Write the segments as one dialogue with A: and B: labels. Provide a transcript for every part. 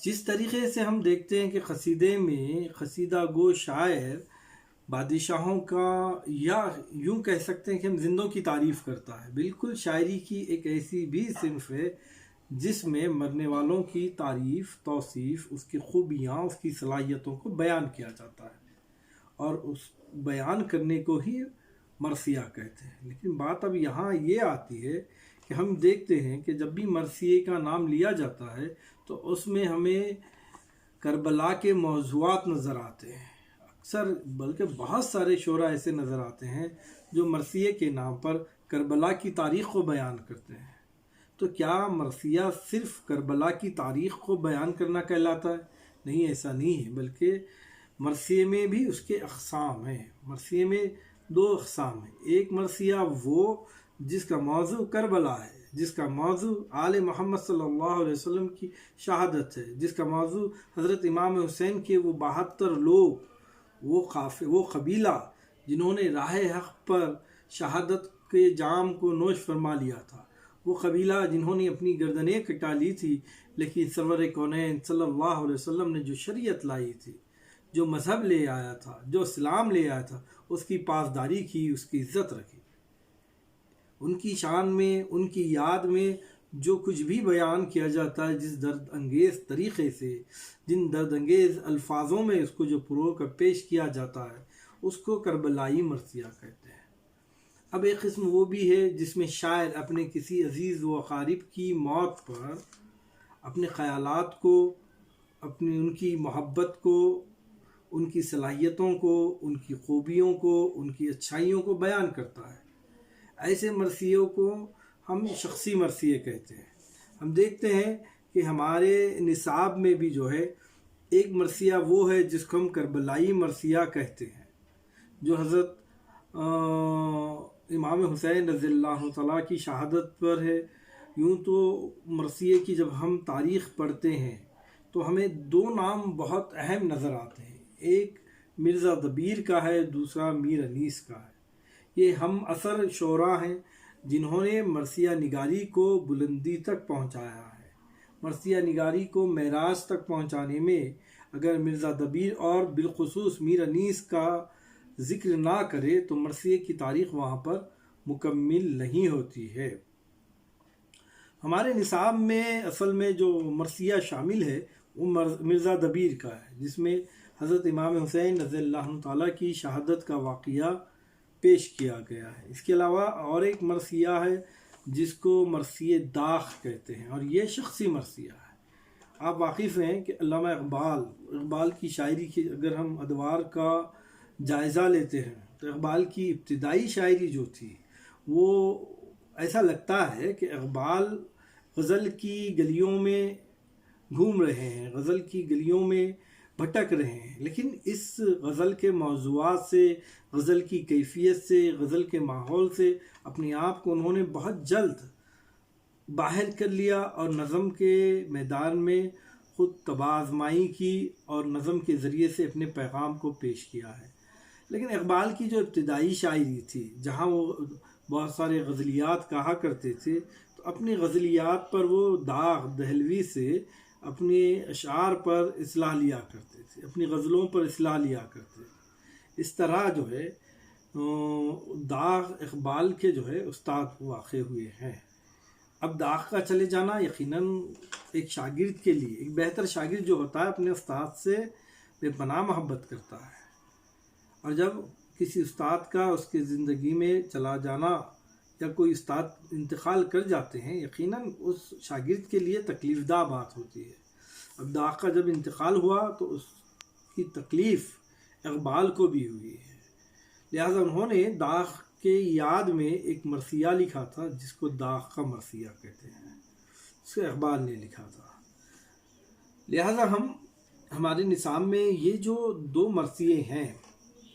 A: جس طریقے سے ہم دیکھتے ہیں کہ قصیدے میں قصیدہ گو شاعر بادشاہوں کا یا یوں کہہ سکتے ہیں کہ ہم زندوں کی تعریف کرتا ہے، بالکل شاعری کی ایک ایسی بھی صنف ہے جس میں مرنے والوں کی تعریف، توصیف، اس کی خوبیاں، اس کی صلاحیتوں کو بیان کیا جاتا ہے، اور اس بیان کرنے کو ہی مرثیہ کہتے ہیں۔ لیکن بات اب یہاں یہ آتی ہے کہ ہم دیکھتے ہیں کہ جب بھی مرثیے کا نام لیا جاتا ہے تو اس میں ہمیں کربلا کے موضوعات نظر آتے ہیں، اکثر بلکہ بہت سارے شعراء ایسے نظر آتے ہیں جو مرثیے کے نام پر کربلا کی تاریخ کو بیان کرتے ہیں۔ تو کیا مرثیہ صرف کربلا کی تاریخ کو بیان کرنا کہلاتا ہے؟ نہیں، ایسا نہیں ہے، بلکہ مرثیے میں بھی اس کے اقسام ہیں۔ مرثیے میں دو اقسام ہیں، ایک مرثیہ وہ جس کا موضوع کربلا ہے، جس کا موضوع آل محمد صلی اللہ علیہ وسلم کی شہادت ہے، جس کا موضوع حضرت امام حسین کے وہ 72 لوگ، وہ قبیلہ جنہوں نے راہ حق پر شہادت کے جام کو نوش فرما لیا تھا، وہ قبیلہ جنہوں نے اپنی گردنیں کٹا لی تھی، لیکن سرور کونین صلی اللہ علیہ وسلم نے جو شریعت لائی تھی، جو مذہب لے آیا تھا، جو اسلام لے آیا تھا، اس کی پاسداری کی، اس کی عزت رکھی۔ ان کی شان میں، ان کی یاد میں جو کچھ بھی بیان کیا جاتا ہے، جس درد انگیز طریقے سے، جن درد انگیز الفاظوں میں اس کو جو پرو کر پیش کیا جاتا ہے، اس کو کربلائی مرثیہ کہتے ہیں۔ اب ایک قسم وہ بھی ہے جس میں شاعر اپنے کسی عزیز و اقارب کی موت پر اپنے خیالات کو، ان کی محبت کو، ان کی صلاحیتوں کو، ان کی خوبیوں کو، ان کی اچھائیوں کو بیان کرتا ہے۔ ایسے مرثیوں کو ہم شخصی مرثیے کہتے ہیں۔ ہم دیکھتے ہیں کہ ہمارے نصاب میں بھی جو ہے ایک مرثیہ وہ ہے جس کو ہم کربلائی مرثیہ کہتے ہیں، جو حضرت امام حسین رضی اللہ تعالیٰ کی شہادت پر ہے۔ یوں تو مرثیے کی جب ہم تاریخ پڑھتے ہیں تو ہمیں دو نام بہت اہم نظر آتے ہیں، ایک مرزا دبیر کا ہے، دوسرا میر انیس کا ہے۔ یہ ہم اثر شعراء ہیں جنہوں نے مرثیہ نگاری کو بلندی تک پہنچایا ہے۔ مرثیہ نگاری کو معراج تک پہنچانے میں اگر مرزا دبیر اور بالخصوص میر انیس کا ذکر نہ کرے تو مرثیے کی تاریخ وہاں پر مکمل نہیں ہوتی ہے۔ ہمارے نصاب میں اصل میں جو مرثیہ شامل ہے وہ مرزا دبیر کا ہے، جس میں حضرت امام حسین رضی اللہ تعالیٰ کی شہادت کا واقعہ پیش کیا گیا ہے۔ اس کے علاوہ اور ایک مرثیہ ہے جس کو مرثیہ داغ کہتے ہیں، اور یہ شخصی مرثیہ ہے۔ آپ واقف ہیں کہ علامہ اقبال کی شاعری کی اگر ہم ادوار کا جائزہ لیتے ہیں تو اقبال کی ابتدائی شاعری جو تھی وہ ایسا لگتا ہے کہ اقبال غزل کی گلیوں میں گھوم رہے ہیں، غزل کی گلیوں میں بھٹک رہے ہیں، لیکن اس غزل کے موضوعات سے، غزل کی کیفیت سے، غزل کے ماحول سے اپنے آپ کو انہوں نے بہت جلد باہر کر لیا اور نظم کے میدان میں خود تبازمائی کی اور نظم کے ذریعے سے اپنے پیغام کو پیش کیا ہے۔ لیکن اقبال کی جو ابتدائی شاعری تھی، جہاں وہ بہت سارے غزلیات کہا کرتے تھے، تو اپنی غزلیات پر وہ داغ دہلوی سے اپنے اشعار پر اصلاح لیا کرتے تھے، اپنی غزلوں پر اصلاح لیا کرتے تھے۔ اس طرح جو ہے داغ اقبال کے جو ہے استاد واقع ہوئے ہیں۔ اب داغ کا چلے جانا یقیناً ایک شاگرد کے لیے، ایک بہتر شاگرد جو ہوتا ہے اپنے استاد سے بے پناہ محبت کرتا ہے، اور جب کسی استاد کا اس کی زندگی میں چلا جانا یا کوئی استاد انتقال کر جاتے ہیں، یقیناً اس شاگرد کے لیے تکلیف دہ بات ہوتی ہے۔ اب داغ کا جب انتقال ہوا تو اس کی تکلیف اقبال کو بھی ہوئی ہے، لہذا انہوں نے داغ کے یاد میں ایک مرثیہ لکھا تھا جس کو داغ کا مرثیہ کہتے ہیں، اس کو اقبال نے لکھا تھا۔ لہذا ہمارے نصاب میں یہ جو دو مرثیے ہیں،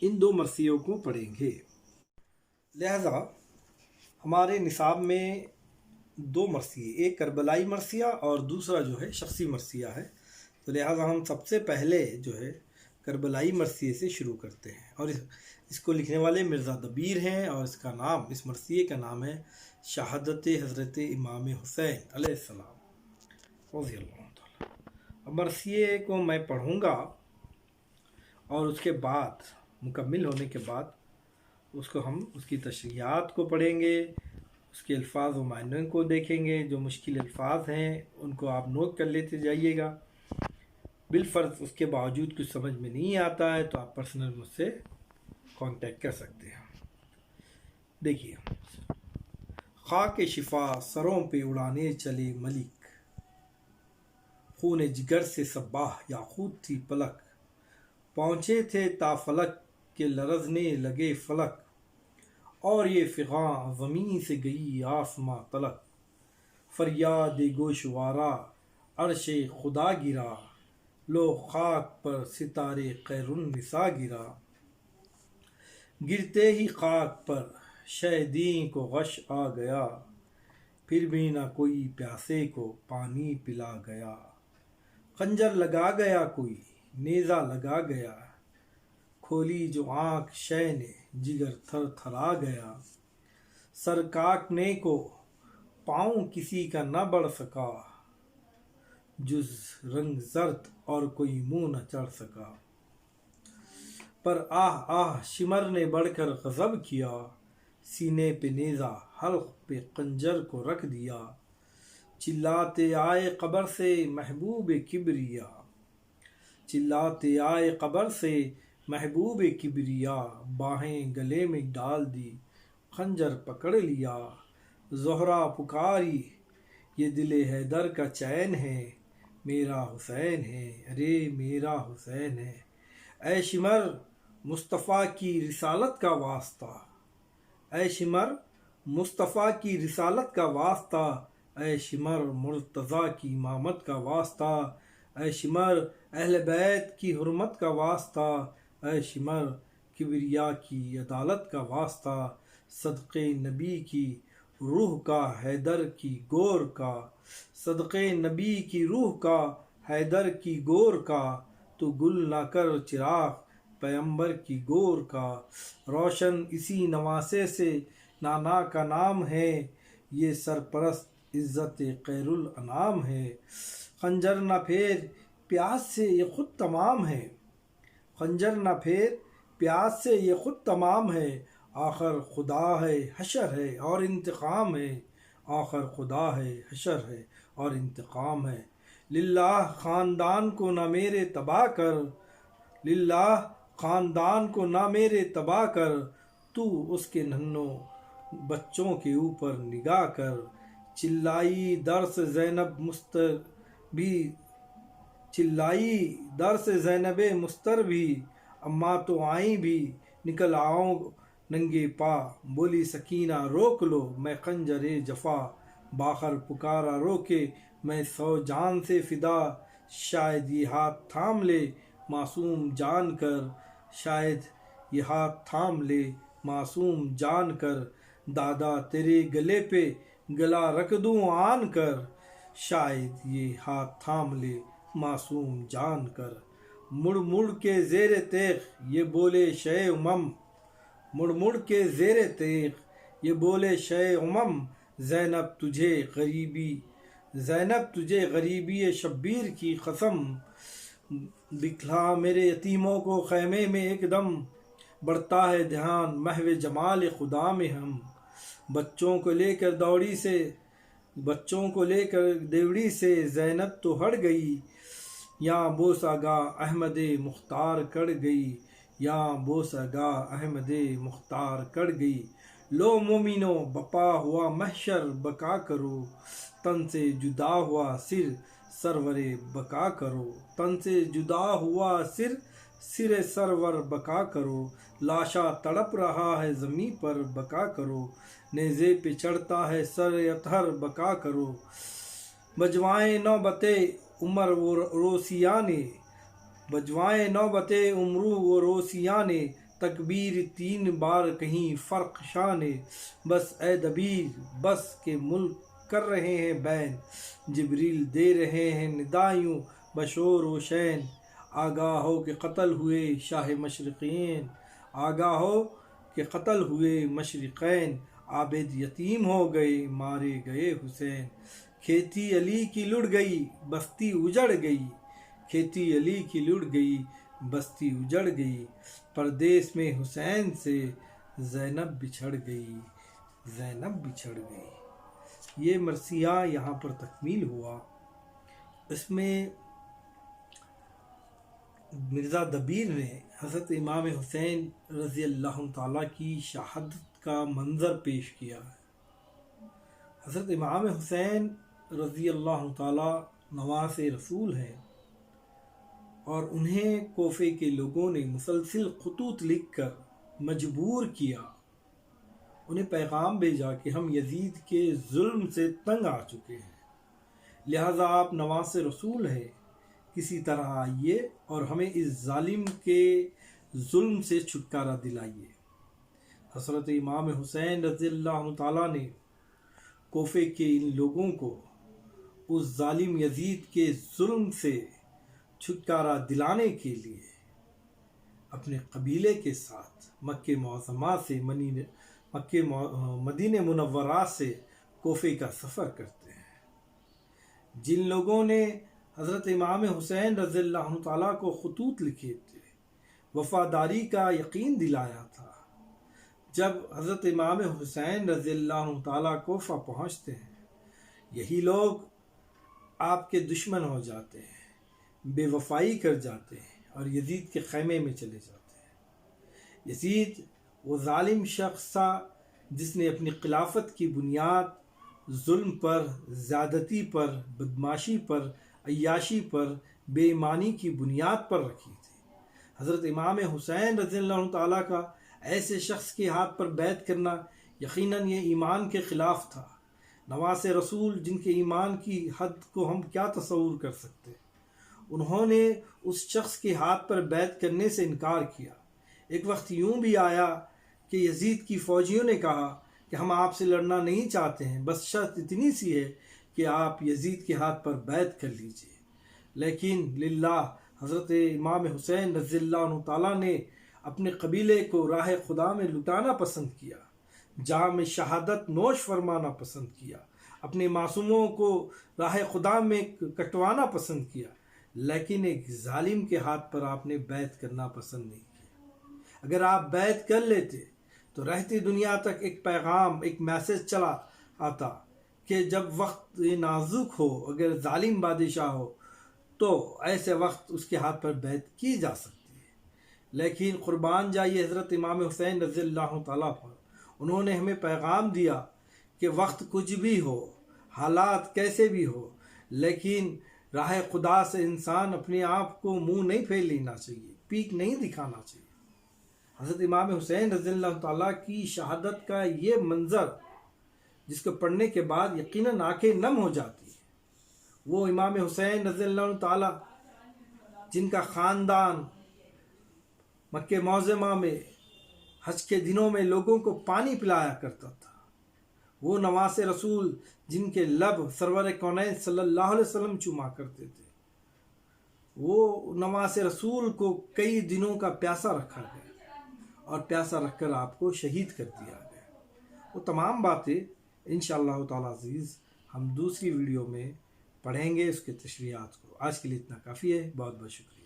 A: ان دو مرثیوں کو پڑھیں گے۔ لہذا ہمارے نصاب میں دو مرثیے، ایک کربلائی مرثیہ اور دوسرا جو ہے شخصی مرثیہ ہے، تو لہذا ہم سب سے پہلے جو ہے کربلائی مرثیے سے شروع کرتے ہیں، اور اس کو لکھنے والے مرزا دبیر ہیں، اور اس مرثیے کا نام ہے شہادت حضرت امام حسین علیہ السلام رضی اللہ تعالیٰ۔ اب مرثیے کو میں پڑھوں گا اور اس کے بعد مکمل ہونے کے بعد اس کو ہم اس کی تشریحات کو پڑھیں گے، اس کے الفاظ و معنی کو دیکھیں گے۔ جو مشکل الفاظ ہیں ان کو آپ نوٹ کر لیتے جائیے گا۔ بالفرض اس کے باوجود کچھ سمجھ میں نہیں آتا ہے تو آپ پرسنل مجھ سے کانٹیکٹ کر سکتے ہیں۔ دیکھیے، خاک شفا سروں پہ اڑانے چلے ملک، خون جگر سے صباح یاقوت تھی پلک، پہنچے تھے تا فلک کے لرزنے لگے فلک، اور یہ فغاں زمین سے گئی آسماں تلک، فریاد گوشوارا عرش خدا گرا، لو خاک پر ستارے خیر النساء گرا، گرتے ہی خاک پر شہدیں کو غش آ گیا، پھر بھی نہ کوئی پیاسے کو پانی پلا گیا، خنجر لگا گیا کوئی نیزہ لگا گیا، کھولی جو آنکھ شے نے جگر تھر تھرا گیا، سر کاٹنے کو پاؤں کسی کا نہ بڑھ سکا، جز رنگ زرد اور کوئی منہ نہ چڑھ سکا، پر آہ آہ شمر نے بڑھ کر غضب کیا، سینے پہ نیزہ حلق پہ خنجر کو رکھ دیا، چلاتے آئے قبر سے محبوب کبریا، چلاتے آئے قبر سے محبوب کبریا، باہیں گلے میں ڈال دی خنجر پکڑ لیا، زہرا پکاری یہ دل حیدر کا چین ہے، میرا حسین ہے، ارے میرا حسین ہے، اے شمر مصطفیٰ کی رسالت کا واسطہ، اے شمر مصطفیٰ کی رسالت کا واسطہ، اے شمر مرتضیٰ کی امامت کا واسطہ، اے شمر اہل بیت کی حرمت کا واسطہ، اے شمر کبریا کی عدالت کا واسطہ، صدقے نبی کی روح کا حیدر کی گور کا، صدقے نبی کی روح کا حیدر کی گور کا، تو گل نہ کر چراغ پیمبر کی گور کا، روشن اسی نواسے سے نانا کا نام ہے، یہ سرپرست عزت خیر الانام ہے، خنجر نہ پھیر پیاس سے یہ خود تمام ہے، خنجر نہ پھیر پیاس سے یہ خود تمام ہے، آخر خدا ہے حشر ہے اور انتقام ہے، آخر خدا ہے حشر ہے اور انتقام ہے، للہ خاندان کو نہ میرے تباہ کر، للہ خاندان کو نہ میرے تباہ کر، تو اس کے ننھوں بچوں کے اوپر نگاہ کر، چلائی درس زینب مستر بھی، چلائی درس زینب مستر بھی، اماں تو آئیں بھی نکل آؤں ننگے پا، بولی سکینہ روک لو میں خنجر جفا، باخر پکارا روکے میں 100 جان سے فدا، شاید یہ ہاتھ تھام لے معصوم جان کر، شاید یہ ہاتھ تھام لے معصوم جان کر، دادا تیرے گلے پہ گلا رکھ دوں آن کر، شاید یہ ہاتھ تھام لے معصوم جان کر، مڑ مڑ کے زیر تیغ یہ بولے شے امم، مڑ مڑ کے زیر تیغ یہ بولے شے امم، زینب تجھے غریبی، زینب تجھے غریبی شبیر کی قسم، دکھلا میرے یتیموں کو خیمے میں ایک دم، بڑھتا ہے دھیان محو جمال خدا میں ہم، بچوں کو لے کر دوڑی سے، بچوں کو لے کر دیوڑی سے زینب تو ہٹ گئی، یہاں بوسہ گاہ احمد مختار کڑ گئی، یہاں بوسہ گاہ احمد مختار کڑ گئی، لو مومنو بپا ہوا محشر بقا کرو، تن سے جدا ہوا سر سرور بقا کرو، تن سے جدا ہوا سر سرور بقا کرو، لاشا تڑپ رہا ہے زمیں پر بقا کرو، نیزے پہ چڑھتا ہے سر اطہر بقا کرو، بجوائیں نوبت عمر و روسیہ نے، بجوائیں نوبت عمرو و روسیہ نے، تکبیر 3 بار کہیں فرق شاہ نے، بس اے دبیر بس کے ملک کر رہے ہیں بین، جبریل دے رہے ہیں ندایوں بشور و شین، آگاہ ہو کہ قتل ہوئے شاہ مشرقین، آگاہ ہو کہ قتل ہوئے مشرقین، عابد یتیم ہو گئے مارے گئے حسین، کھیتی علی کی لٹ گئی بستی اجڑ گئی، کھیتی علی کی لڑ گئی، بستی اجڑ گئی، پردیس میں حسین سے زینب بچھڑ گئی، زینب بچھڑ گئی۔ یہ مرثیہ یہاں پر تکمیل ہوا۔ اس میں مرزا دبیر نے حضرت امام حسین رضی اللہ تعالیٰ کی شہادت کا منظر پیش کیا ہے۔ حضرت امام حسین رضی اللہ تعالیٰ نواز رسول ہیں، اور انہیں کوفے کے لوگوں نے مسلسل خطوط لکھ کر مجبور کیا، انہیں پیغام بھیجا کہ ہم یزید کے ظلم سے تنگ آ چکے ہیں، لہذا آپ نواز رسول ہیں، کسی طرح آئیے اور ہمیں اس ظالم کے ظلم سے چھٹکارا دلائیے۔ حضرت امام حسین رضی اللہ تعالیٰ نے کوفے کے ان لوگوں کو اس ظالم یزید کے ظلم سے چھٹکارا دلانے کے لیے اپنے قبیلے کے ساتھ مکہ معظمہ سے مدینہ منورہ سے کوفے کا سفر کرتے ہیں۔ جن لوگوں نے حضرت امام حسین رضی اللہ تعالیٰ کو خطوط لکھے تھے، وفاداری کا یقین دلایا تھا، جب حضرت امام حسین رضی اللہ تعالیٰ کوفہ پہنچتے ہیں، یہی لوگ آپ کے دشمن ہو جاتے ہیں، بے وفائی کر جاتے ہیں اور یزید کے خیمے میں چلے جاتے ہیں۔ یزید وہ ظالم شخص تھا جس نے اپنی خلافت کی بنیاد ظلم پر، زیادتی پر، بدماشی پر، عیاشی پر، بے ایمانی کی بنیاد پر رکھی تھی۔ حضرت امام حسین رضی اللہ تعالیٰ کا ایسے شخص کے ہاتھ پر بیعت کرنا یقیناً یہ ایمان کے خلاف تھا۔ نواز رسول جن کے ایمان کی حد کو ہم کیا تصور کر سکتے، انہوں نے اس شخص کے ہاتھ پر بیعت کرنے سے انکار کیا۔ ایک وقت یوں بھی آیا کہ یزید کی فوجیوں نے کہا کہ ہم آپ سے لڑنا نہیں چاہتے ہیں، بس شرط اتنی سی ہے کہ آپ یزید کے ہاتھ پر بیعت کر لیجئے۔ لیکن للہ حضرت امام حسین رضی اللہ تعالیٰ نے اپنے قبیلے کو راہ خدا میں لٹانا پسند کیا، جام شہادت نوش فرمانا پسند کیا، اپنے معصوموں کو راہ خدا میں کٹوانا پسند کیا، لیکن ایک ظالم کے ہاتھ پر آپ نے بیعت کرنا پسند نہیں کیا۔ اگر آپ بیعت کر لیتے تو رہتی دنیا تک ایک پیغام، ایک میسج چلا آتا کہ جب وقت نازک ہو، اگر ظالم بادشاہ ہو تو ایسے وقت اس کے ہاتھ پر بیعت کی جا سکتی ہے۔ لیکن قربان جائیے حضرت امام حسین رضی اللہ تعالیٰ پر، انہوں نے ہمیں پیغام دیا کہ وقت کچھ بھی ہو، حالات کیسے بھی ہو، لیکن راہ خدا سے انسان اپنے آپ کو منہ نہیں پھیر لینا چاہیے، پیٹھ نہیں دکھانا چاہیے۔ حضرت امام حسین رضی اللہ تعالیٰ کی شہادت کا یہ منظر جس کو پڑھنے کے بعد یقیناً آنکھیں نم ہو جاتی ہیں، وہ امام حسین رضی اللہ تعالیٰ جن کا خاندان مکہ معظمہ میں حج کے دنوں میں لوگوں کو پانی پلایا کرتا تھا، وہ نواز رسول جن کے لب سرور کونین صلی اللہ علیہ وسلم چوما کرتے تھے، وہ نواز رسول کو کئی دنوں کا پیاسا رکھا گیا اور پیاسا رکھ کر آپ کو شہید کر دیا گیا۔ وہ تمام باتیں انشاءاللہ تعالی عزیز ہم دوسری ویڈیو میں پڑھیں گے، اس کے تشریحات کو۔ آج کے لیے اتنا کافی ہے، بہت بہت شکریہ۔